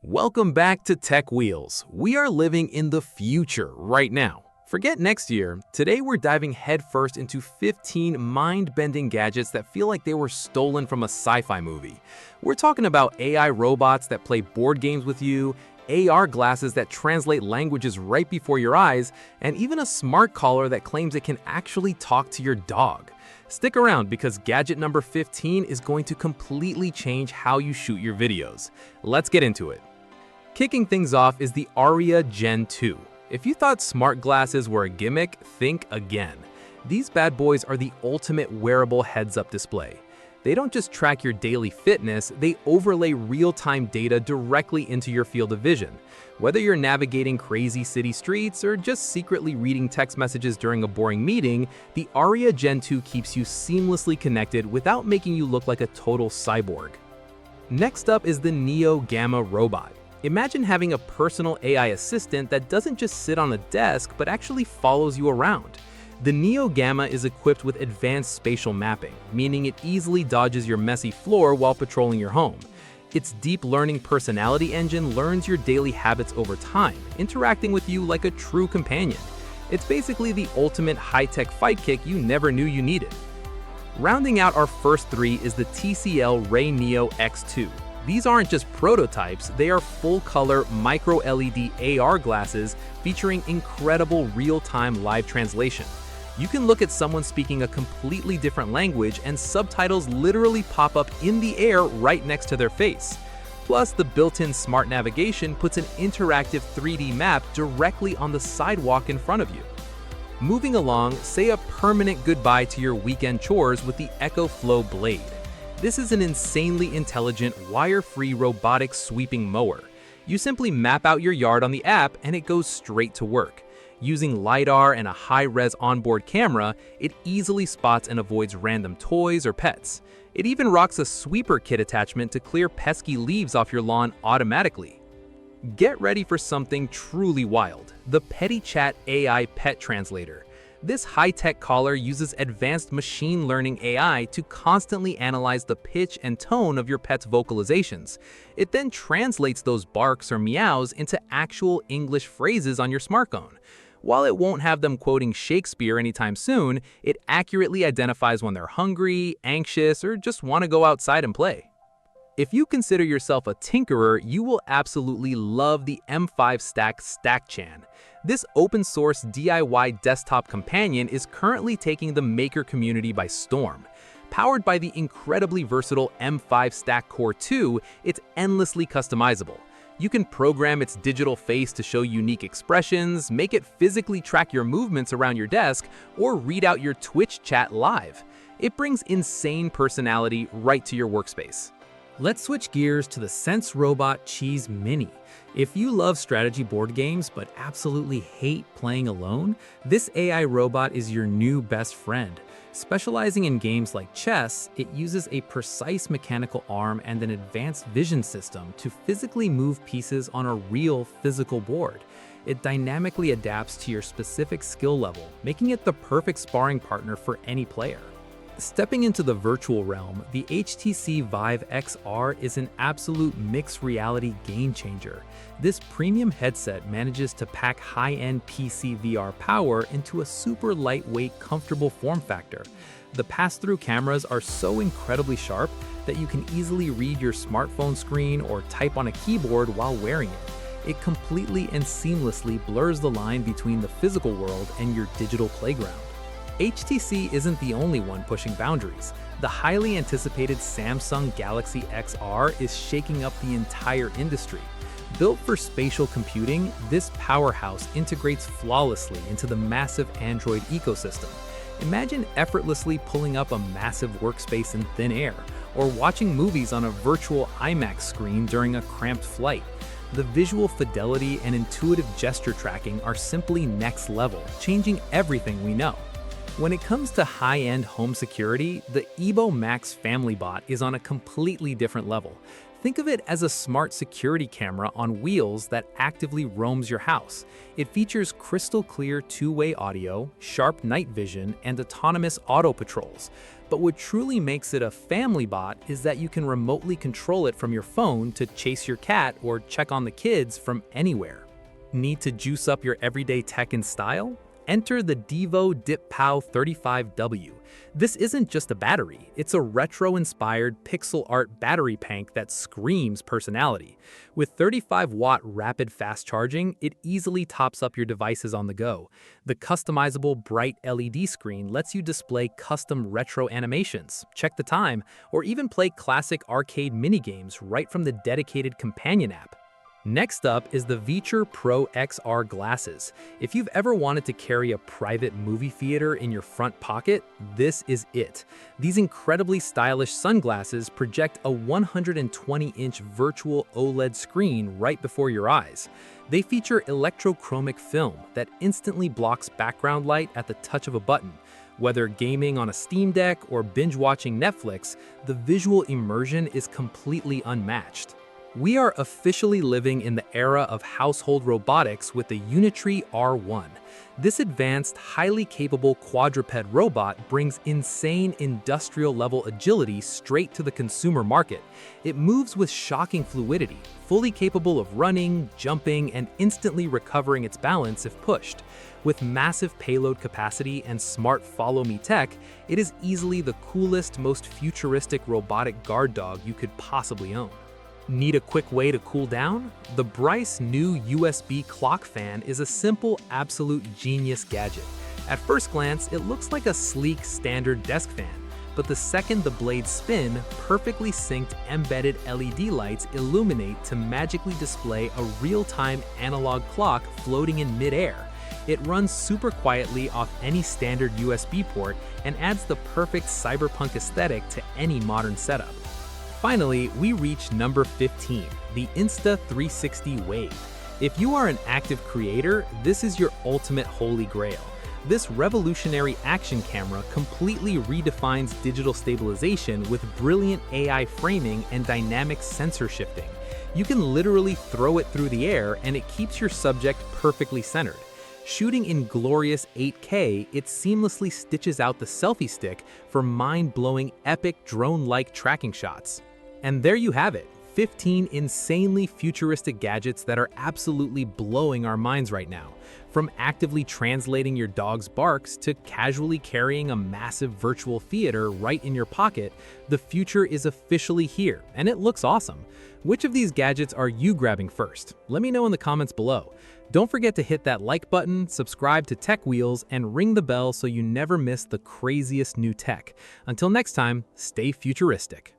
Welcome back to Tech Wheels. We are living in the future right now. Forget next year. Today we're diving headfirst into 15 mind-bending gadgets that feel like they were stolen from a sci-fi movie. We're talking about AI robots that play board games with you, AR glasses that translate languages right before your eyes, and even a smart collar that claims it can actually talk to your dog. Stick around because gadget number 15 is going to completely change how you shoot your videos. Let's get into it. Kicking things off is the Arya Gen 2. If you thought smart glasses were a gimmick, think again. These bad boys are the ultimate wearable heads-up display. They don't just track your daily fitness, they overlay real-time data directly into your field of vision. Whether you're navigating crazy city streets or just secretly reading text messages during a boring meeting, the Arya Gen 2 keeps you seamlessly connected without making you look like a total cyborg. Next up is the Neo Gamma robot. Imagine having a personal AI assistant that doesn't just sit on a desk but actually follows you around. The Neo Gamma is equipped with advanced spatial mapping, meaning it easily dodges your messy floor while patrolling your home. Its deep learning personality engine learns your daily habits over time, interacting with you like a true companion. It's basically the ultimate high-tech fight kick you never knew you needed. Rounding out our first three is the TCL Ray Neo X2. These aren't just prototypes, they are full-color micro-LED AR glasses featuring incredible real-time live translation. You can look at someone speaking a completely different language and subtitles literally pop up in the air right next to their face. Plus, the built-in smart navigation puts an interactive 3D map directly on the sidewalk in front of you. Moving along, say a permanent goodbye to your weekend chores with the Echolow Blade. This is an insanely intelligent, wire-free robotic sweeping mower. You simply map out your yard on the app and it goes straight to work. Using LiDAR and a high-res onboard camera, it easily spots and avoids random toys or pets. It even rocks a sweeper kit attachment to clear pesky leaves off your lawn automatically. Get ready for something truly wild, the PettyChat AI Pet Translator. This high-tech collar uses advanced machine learning AI to constantly analyze the pitch and tone of your pet's vocalizations. It then translates those barks or meows into actual English phrases on your smartphone. While it won't have them quoting Shakespeare anytime soon, it accurately identifies when they're hungry, anxious, or just want to go outside and play. If you consider yourself a tinkerer, you will absolutely love the M5 Stack Stackchan. This open-source DIY desktop companion is currently taking the maker community by storm. Powered by the incredibly versatile M5 Stack Core 2, it's endlessly customizable. You can program its digital face to show unique expressions, make it physically track your movements around your desk, or read out your Twitch chat live. It brings insane personality right to your workspace. Let's switch gears to the Sense Robot Cheese Mini. If you love strategy board games but absolutely hate playing alone, this AI robot is your new best friend. Specializing in games like chess, it uses a precise mechanical arm and an advanced vision system to physically move pieces on a real physical board. It dynamically adapts to your specific skill level, making it the perfect sparring partner for any player. Stepping into the virtual realm, the HTC Vive XR is an absolute mixed reality game changer. This premium headset manages to pack high-end PC VR power into a super lightweight, comfortable form factor. The pass-through cameras are so incredibly sharp that you can easily read your smartphone screen or type on a keyboard while wearing it. It completely and seamlessly blurs the line between the physical world and your digital playground. HTC isn't the only one pushing boundaries. The highly anticipated Samsung Galaxy XR is shaking up the entire industry. Built for spatial computing, this powerhouse integrates flawlessly into the massive Android ecosystem. Imagine effortlessly pulling up a massive workspace in thin air, or watching movies on a virtual IMAX screen during a cramped flight. The visual fidelity and intuitive gesture tracking are simply next level, changing everything we know. When it comes to high-end home security, the Evo Max Familybot is on a completely different level. Think of it as a smart security camera on wheels that actively roams your house. It features crystal clear two-way audio, sharp night vision, and autonomous auto patrols. But what truly makes it a family bot is that you can remotely control it from your phone to chase your cat or check on the kids from anywhere. Need to juice up your everyday tech and style? Enter the D.VO Dip Pow 35W. This isn't just a battery, it's a retro-inspired pixel art battery pack that screams personality. With 35-watt rapid fast charging, it easily tops up your devices on the go. The customizable bright LED screen lets you display custom retro animations, check the time, or even play classic arcade minigames right from the dedicated companion app. Next up is the Viture Pro XR glasses. If you've ever wanted to carry a private movie theater in your front pocket, this is it. These incredibly stylish sunglasses project a 120-inch virtual OLED screen right before your eyes. They feature electrochromic film that instantly blocks background light at the touch of a button. Whether gaming on a Steam Deck or binge-watching Netflix, the visual immersion is completely unmatched. We are officially living in the era of household robotics with the Unitry R1. This advanced, highly capable quadruped robot brings insane industrial-level agility straight to the consumer market. It moves with shocking fluidity, fully capable of running, jumping, and instantly recovering its balance if pushed. With massive payload capacity and smart follow-me tech, it is easily the coolest, most futuristic robotic guard dog you could possibly own. Need a quick way to cool down? The Bryce new USB Clock Fan is a simple, absolute genius gadget. At first glance, it looks like a sleek, standard desk fan, but the second the blades spin, perfectly synced embedded LED lights illuminate to magically display a real-time analog clock floating in mid-air. It runs super quietly off any standard USB port and adds the perfect cyberpunk aesthetic to any modern setup. Finally, we reach number 15, the Insta 360 Wave. If you are an active creator, this is your ultimate holy grail. This revolutionary action camera completely redefines digital stabilization with brilliant AI framing and dynamic sensor shifting. You can literally throw it through the air and it keeps your subject perfectly centered. Shooting in glorious 8K, it seamlessly stitches out the selfie stick for mind-blowing, epic drone-like tracking shots. And there you have it, 15 insanely futuristic gadgets that are absolutely blowing our minds right now. From actively translating your dog's barks to casually carrying a massive virtual theater right in your pocket, the future is officially here, and it looks awesome. Which of these gadgets are you grabbing first? Let me know in the comments below. Don't forget to hit that like button, subscribe to Tech Wheels, and ring the bell so you never miss the craziest new tech. Until next time, stay futuristic.